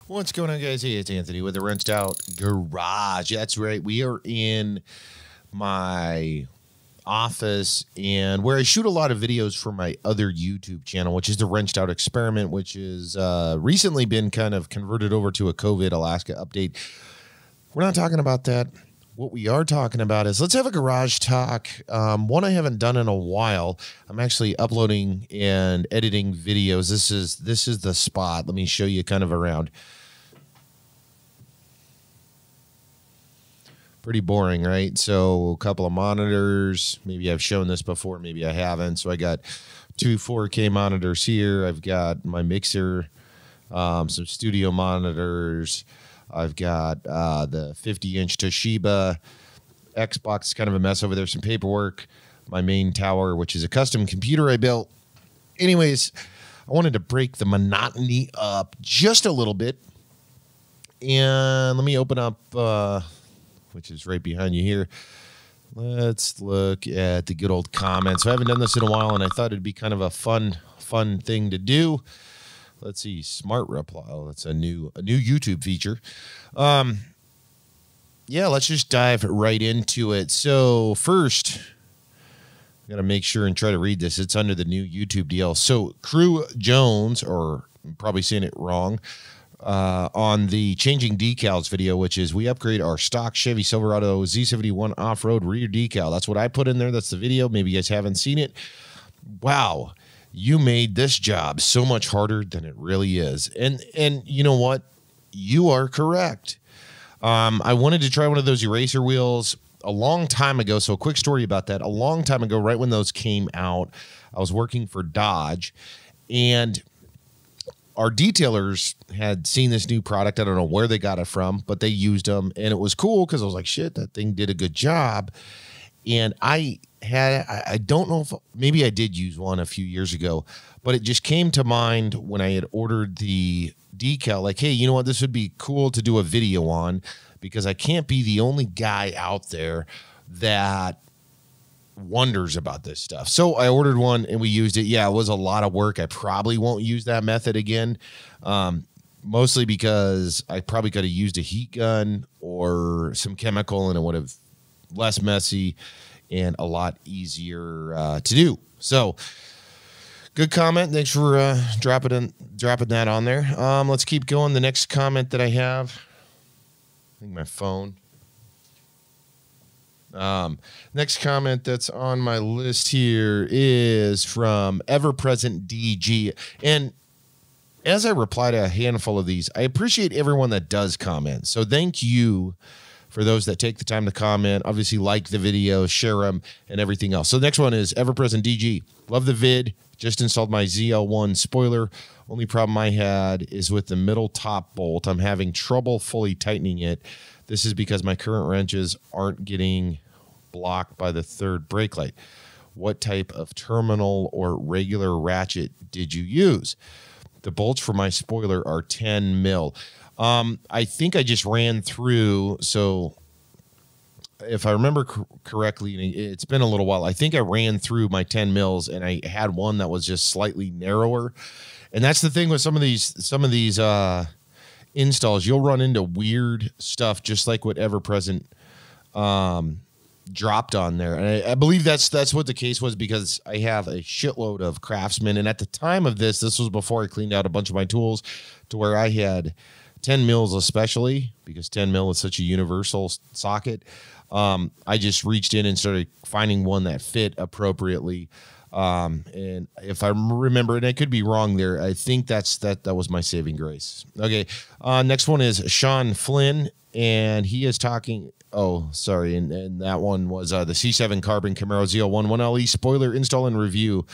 What's going on, guys? Hey, it's Anthony with the Wrenched Out Garage. That's right. We are in my office and where I shoot a lot of videos for my other YouTube channel, which is the Wrenched Out Experiment, which has recently been kind of converted over to a COVID Alaska update. We're not talking about that. What we are talking about is let's have a garage talk. One I haven't done in a while. I'm actually uploading and editing videos. This is the spot. Let me show you kind of around. Pretty boring, right? So a couple of monitors. Maybe I've shown this before. Maybe I haven't. So I got two 4K monitors here. I've got my mixer, some studio monitors. I've got the 50-inch Toshiba Xbox, kind of a mess over there, some paperwork, my main tower, which is a custom computer I built. Anyways, I wanted to break the monotony up just a little bit. And let me open up, which is right behind you here. Let's look at the good old comments. I haven't done this in a while, and I thought it'd be kind of a fun thing to do. Let's see, smart reply. Oh, that's a new YouTube feature. Yeah, let's just dive right into it. So first, I got to make sure and try to read this. It's under the new YouTube deal. So Crew Jones, or I'm probably saying it wrong, on the changing decals video, which is we upgrade our stock Chevy Silverado Z71 off-road rear decal. That's what I put in there. That's the video. Maybe you guys haven't seen it. Wow. You made this job so much harder than it really is. And you know what? You are correct. I wanted to try one of those eraser wheels a long time ago. So a quick story about that. A long time ago, right when those came out, I was working for Dodge, and our detailers had seen this new product. I don't know where they got it from, but they used them, and it was cool because I was like, shit, that thing did a good job. And I don't know if maybe I did use one a few years ago, but it just came to mind when I had ordered the decal, like, hey, you know what? This would be cool to do a video on, because I can't be the only guy out there that wonders about this stuff. So I ordered one and we used it. Yeah, it was a lot of work. I probably won't use that method again. Mostly because I probably could have used a heat gun or some chemical, and it would have less messy and a lot easier to do. So good comment. Thanks for dropping that on there. Let's keep going. The next comment that I have, I think my phone. Next comment that's on my list here is from Ever-Present DG. And as I reply to a handful of these, I appreciate everyone that does comment. So thank you for those that take the time to comment. Obviously, like the video, share them, and everything else. So the next one is Ever-Present DG. Love the vid. Just installed my ZL1 spoiler. Only problem I had is with the middle top bolt. I'm having trouble fully tightening it. This is because my current wrenches aren't getting blocked by the third brake light. What type of terminal or regular ratchet did you use? The bolts for my spoiler are 10 mil. I think I just ran through, so if I remember correctly, it's been a little while. I think I ran through my 10 mils, and I had one that was just slightly narrower. And that's the thing with some of these installs. You'll run into weird stuff, just like what Ever-Present dropped on there. And I believe that's what the case was, because I have a shitload of Craftsman. And at the time of this was before I cleaned out a bunch of my tools, to where I had 10 mils, especially because 10 mil is such a universal socket. I just reached in and started finding one that fit appropriately. And if I remember, and I could be wrong there, I think that was my saving grace. Okay. Next one is Sean Flinn, and he is talking. Oh, sorry. And that one was the C7 Carbon Camaro ZL1 1LE spoiler install and review.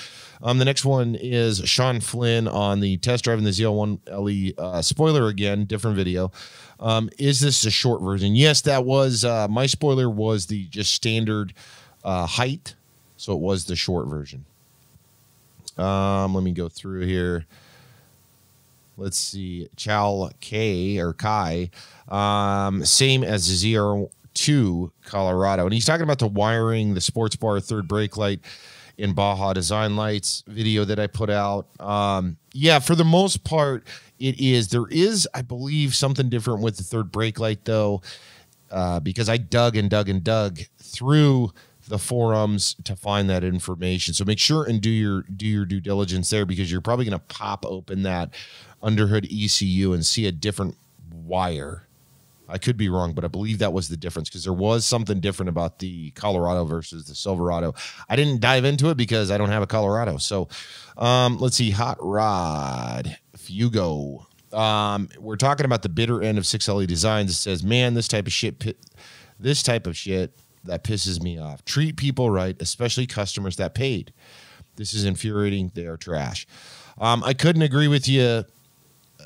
The next one is Sean Flynn on the test driving the ZL1LE spoiler again, different video. Is this a short version? Yes, that was my spoiler was the just standard height, so it was the short version. Let me go through here. Let's see, Chow K or Kai, same as the ZR2 Colorado, and he's talking about the wiring, the sports bar, third brake light. in Baja Design Lights video that I put out. Yeah, for the most part, it is. There is, I believe, something different with the third brake light, though, because I dug and dug and dug through the forums to find that information. So make sure and do your due diligence there, because you're probably going to pop open that underhood ECU and see a different wire. I could be wrong, but I believe that was the difference, because there was something different about the Colorado versus the Silverado. I didn't dive into it because I don't have a Colorado. So let's see. Hot Rod Fugo. We're talking about the bitter end of 6LE Designs. It says, man, this type of shit that pisses me off. Treat people right, especially customers that paid. This is infuriating. They are trash. I couldn't agree with you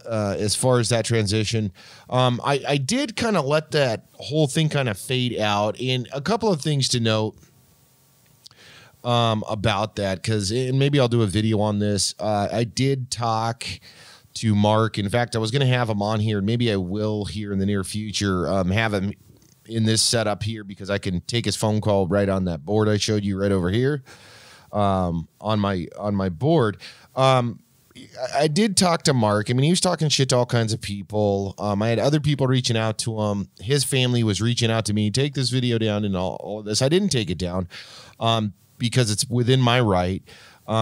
as far as that transition. I did kind of let that whole thing kind of fade out. And a couple of things to note about that, because maybe I'll do a video on this. I did talk to Mark. In fact, I was going to have him on here, and maybe I will here in the near future, have him in this setup here, because I can take his phone call right on that board I showed you right over here on my board. I did talk to Mark. I mean, he was talking shit to all kinds of people. I had other people reaching out to him. His family was reaching out to me, take this video down and all of this. I didn't take it down because it's within my right.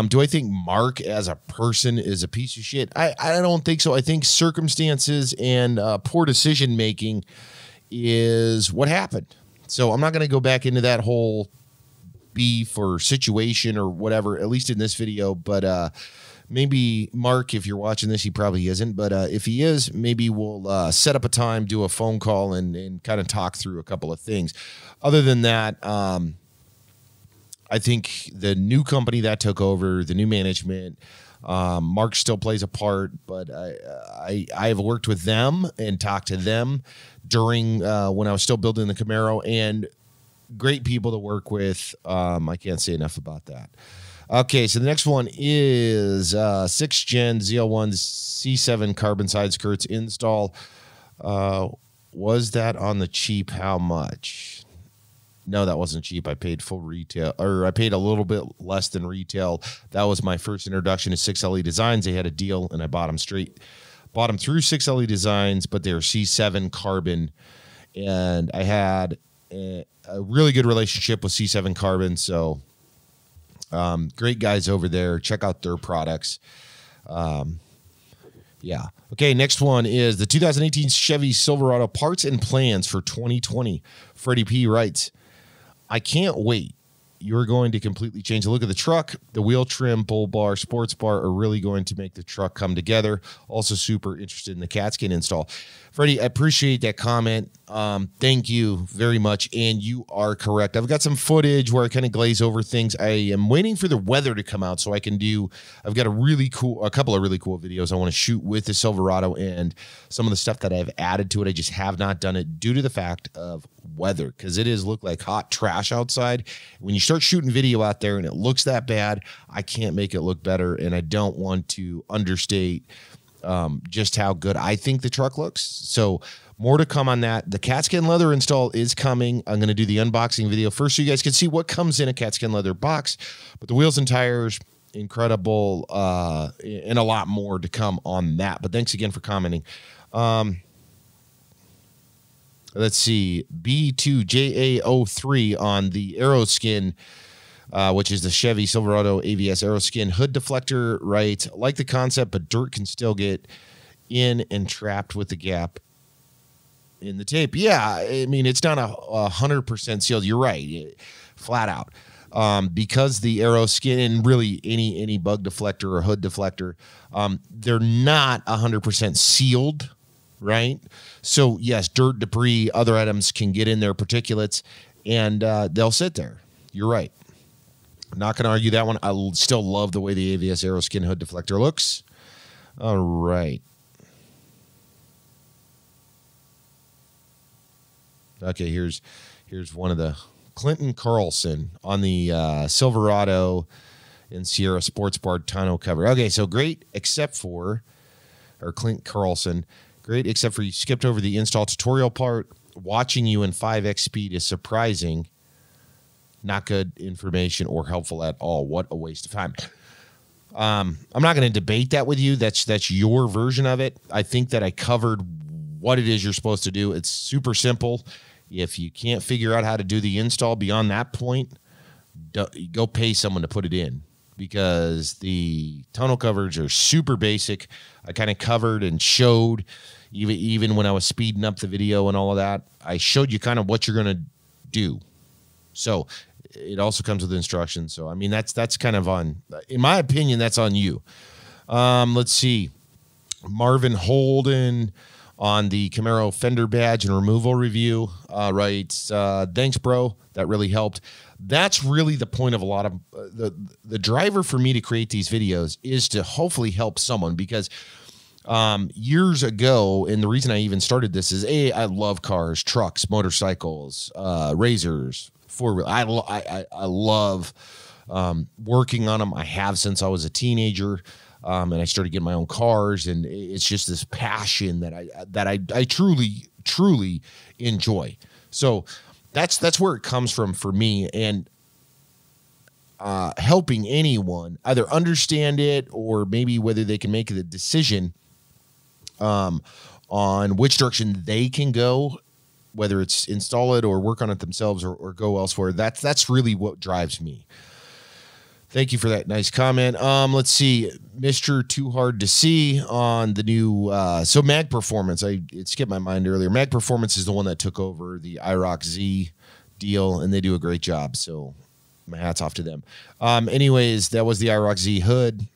Do I think Mark as a person is a piece of shit? I don't think so. I think circumstances and poor decision-making is what happened. So I'm not going to go back into that whole beef or situation or whatever, at least in this video. But maybe Mark, if you're watching this, he probably isn't. But if he is, maybe we'll set up a time, do a phone call, and kind of talk through a couple of things. Other than that, I think the new company that took over, the new management, Mark still plays a part, but I have worked with them and talked to them during when I was still building the Camaro, and great people to work with. I can't say enough about that. Okay, so the next one is 6th Gen ZL1 C7 carbon side skirts install. Was that on the cheap? How much? No, that wasn't cheap. I paid full retail, or I paid a little bit less than retail. That was my first introduction to 6LE Designs. They had a deal, and I bought them through 6LE Designs, but they're C7 carbon, and I had a really good relationship with C7 Carbon. So great guys over there. Check out their products. Yeah. Okay, next one is the 2018 Chevy Silverado parts and plans for 2020. Freddie P writes, I can't wait. You're going to completely change the look of the truck. The wheel trim, bull bar, sports bar are really going to make the truck come together. Also super interested in the cat skin install. Freddie, I appreciate that comment. Thank you very much. And you are correct. I've got some footage where I kind of glaze over things. I am waiting for the weather to come out so I can I've got a couple of really cool videos I want to shoot with the Silverado, and some of the stuff that I've added to it. I just have not done it due to the fact of weather, because it is look like hot trash outside. When you start shooting video out there and it looks that bad, I can't make it look better, and I don't want to understate just how good I think the truck looks. So more to come on that. The cat skin leather install is coming. I'm going to do the unboxing video first so you guys can see what comes in a cat skin leather box. But the wheels and tires, incredible, and a lot more to come on that. But thanks again for commenting. Let's see, B2JA03 on the Aeroskin, which is the Chevy Silverado AVS Aeroskin hood deflector, right? Like the concept, but dirt can still get in and trapped with the gap in the tape. Yeah, I mean, it's not 100% sealed. You're right, flat out. Because the Aeroskin, and really any bug deflector or hood deflector, they're not 100% sealed, right? So yes, dirt, debris, other items can get in there, particulates, and they'll sit there. You're right. Not going to argue that one. I still love the way the AVS Aeroskin hood deflector looks. All right. Okay, here's one of the Clinton Carlson on the Silverado and Sierra Sports Bar tonneau cover. Okay, so great, except for, or Clint Carlson, great, except for you skipped over the install tutorial part. Watching you in 5x speed is surprising. not good information or helpful at all. What a waste of time. I'm not going to debate that with you. That's your version of it. I think that I covered what it is you're supposed to do. It's super simple. If you can't figure out how to do the install beyond that point, go pay someone to put it in, because the tonneau covers are super basic. I kind of covered and showed, even when I was speeding up the video and all of that, I showed you kind of what you're going to do. So it also comes with instructions. So, I mean, that's kind of in my opinion, that's on you. Let's see. Marvin Holden on the Camaro fender badge and removal review writes, thanks, bro. That really helped. That's really the point of a lot of the driver for me to create these videos is to hopefully help someone, because years ago, and the reason I even started this is I love cars, trucks, motorcycles, razors, four-wheel. I love working on them. I have since I was a teenager, and I started getting my own cars, and it's just this passion that I truly enjoy. So that's where it comes from for me, and helping anyone either understand it or maybe whether they can make the decision on which direction they can go, whether it's install it or work on it themselves or go elsewhere. That's really what drives me. Thank you for that nice comment. Let's see, Mr. Too Hard to See on the new so Mag Performance. It skipped my mind earlier. Mag Performance is the one that took over the IROC Z deal, and they do a great job. So my hat's off to them. Anyways, that was the IROC Z hood.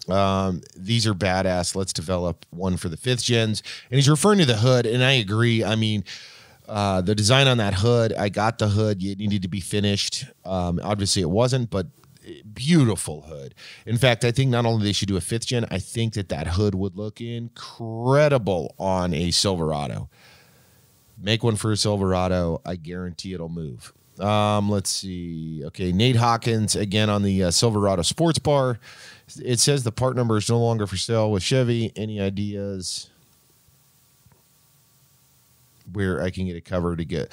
These are badass. Let's develop one for the 5th gens. And he's referring to the hood, and I agree. I mean, the design on that hood, I got the hood. It needed to be finished. Obviously, it wasn't, but beautiful hood. In fact, I think not only they should do a 5th gen, I think that hood would look incredible on a Silverado. Make one for a Silverado. I guarantee it'll move. Let's see. Okay, Nate Hawkins again on the Silverado Sports Bar. It says the part number is no longer for sale with Chevy. Any ideas where I can get it covered to get?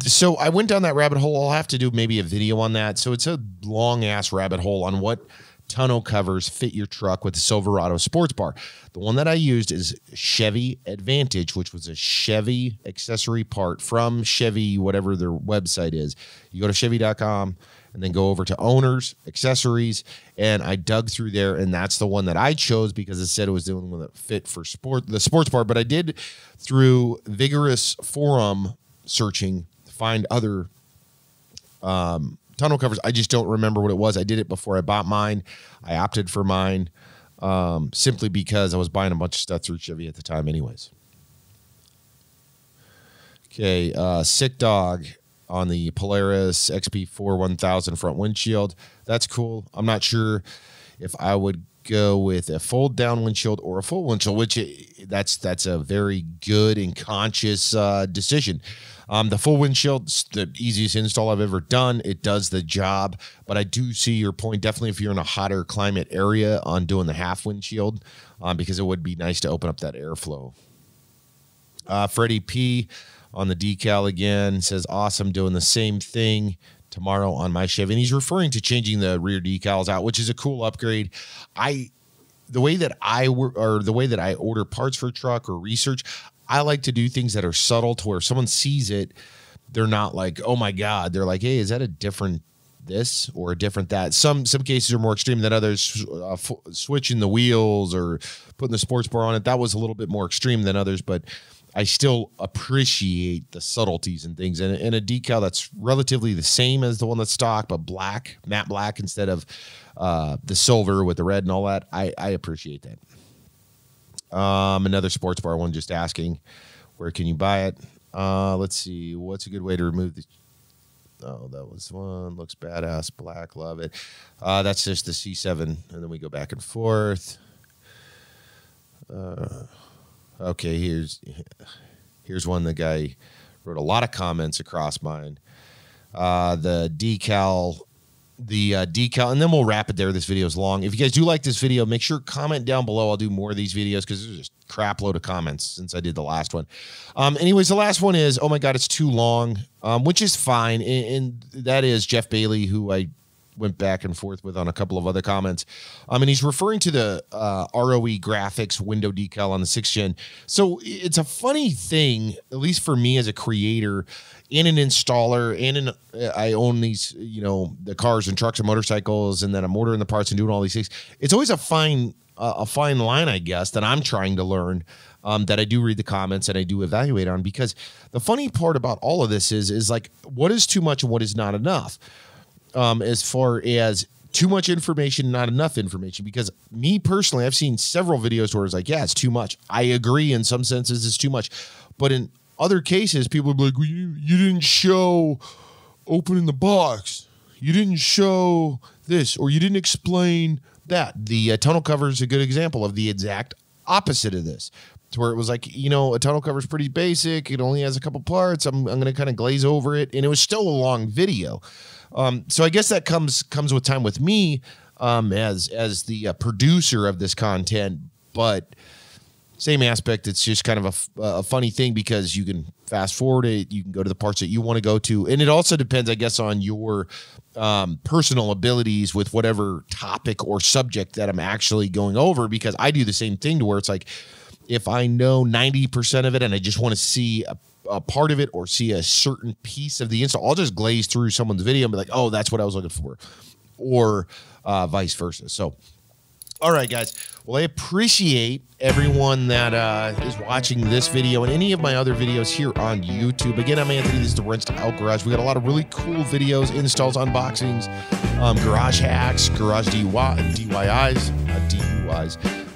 So I went down that rabbit hole. I'll have to do maybe a video on that. So it's a long ass rabbit hole on what tonneau covers fit your truck with the Silverado Sports Bar. The one that I used is Chevy Advantage, which was a Chevy accessory part from Chevy, whatever their website is. You go to Chevy.com and then go over to owners, accessories, and I dug through there, and that's the one that I chose because it said it was the only one that fit for the sports bar. But I did, through vigorous forum searching, find other tonneau covers. I just don't remember what it was. I did it before I bought mine. I opted for mine simply because I was buying a bunch of stuff through Chevy at the time anyways. Okay, Sick Dog on the Polaris XP4 1000 front windshield. That's cool. I'm not sure if I would go with a fold down windshield or a full windshield, which that's a very good and conscious decision. The full windshield's the easiest install I've ever done. It does the job, but I do see your point. Definitely if you're in a hotter climate area on doing the half windshield, because it would be nice to open up that airflow. Freddie P on the decal again says, awesome, doing the same thing tomorrow on my Chevy. And he's referring to changing the rear decals out, which is a cool upgrade. The way that I order parts for a truck or research, I like to do things that are subtle to where if someone sees it, they're not like, oh my God. They're like, hey, is that a different this or a different that? Some cases are more extreme than others. Switching the wheels or putting the sports bar on it, that was a little bit more extreme than others, but I still appreciate the subtleties and things. And a decal that's relatively the same as the one that's stock, but black, matte black instead of the silver with the red and all that, I appreciate that. Another sports bar one just asking, where can you buy it? Let's see. What's a good way to remove the... Oh, that was one. Looks badass. Black. Love it. That's just the C7. And then we go back and forth. Okay, here's one. The guy wrote a lot of comments across mine. The decal decal, and then we'll wrap it there. This video is long. If you guys do like this video, make sure comment down below. I'll do more of these videos because there's just a crap load of comments since I did the last one. Anyways, the last one is, oh my God, it's too long, which is fine. And that is Jeff Bailey, who I went back and forth with on a couple of other comments. And he's referring to the ROE graphics window decal on the 6th gen. So it's a funny thing, at least for me as a creator and an installer, and I own these, the cars and trucks and motorcycles, and then I'm ordering the parts and doing all these things. It's always a fine line, I guess, that I'm trying to learn, that I do read the comments and I do evaluate on, because the funny part about all of this is like, what is too much and what is not enough? As far as too much information, not enough information, because me personally, I've seen several videos where it's like, yeah, it's too much. I agree in some senses it's too much, but in other cases, people are like, well, you didn't show opening the box. You didn't show this, or you didn't explain that. The tonneau cover is a good example of the exact opposite of this, to where it was like, a tonneau cover is pretty basic. It only has a couple parts. I'm going to kind of glaze over it. And it was still a long video. So I guess that comes with time with me, as the producer of this content, but same aspect. It's just kind of a funny thing, because you can fast forward it. You can go to the parts that you want to go to. And it also depends, I guess, on your personal abilities with whatever topic or subject that I'm actually going over, because I do the same thing, to where it's like, if I know 90% of it and I just want to see a part of it or see a certain piece of the install, I'll just glaze through someone's video and be like, oh, that's what I was looking for, or vice versa. So, all right, guys. Well, I appreciate everyone that is watching this video and any of my other videos here on YouTube. Again, I'm Anthony. This is the Wrench Out Garage. We got a lot of really cool videos, installs, unboxings, garage hacks, garage DIYs,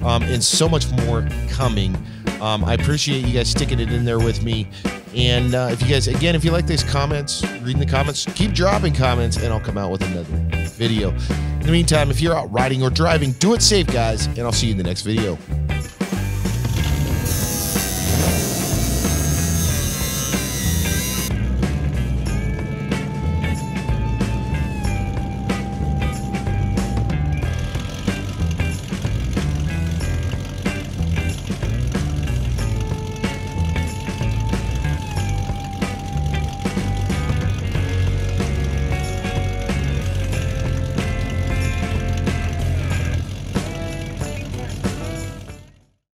and so much more coming. I appreciate you guys sticking it in there with me. And if you guys, again, if you like these comments, reading the comments, keep dropping comments, and I'll come out with another video. In the meantime, if you're out riding or driving, do it safe, guys, and I'll see you in the next video.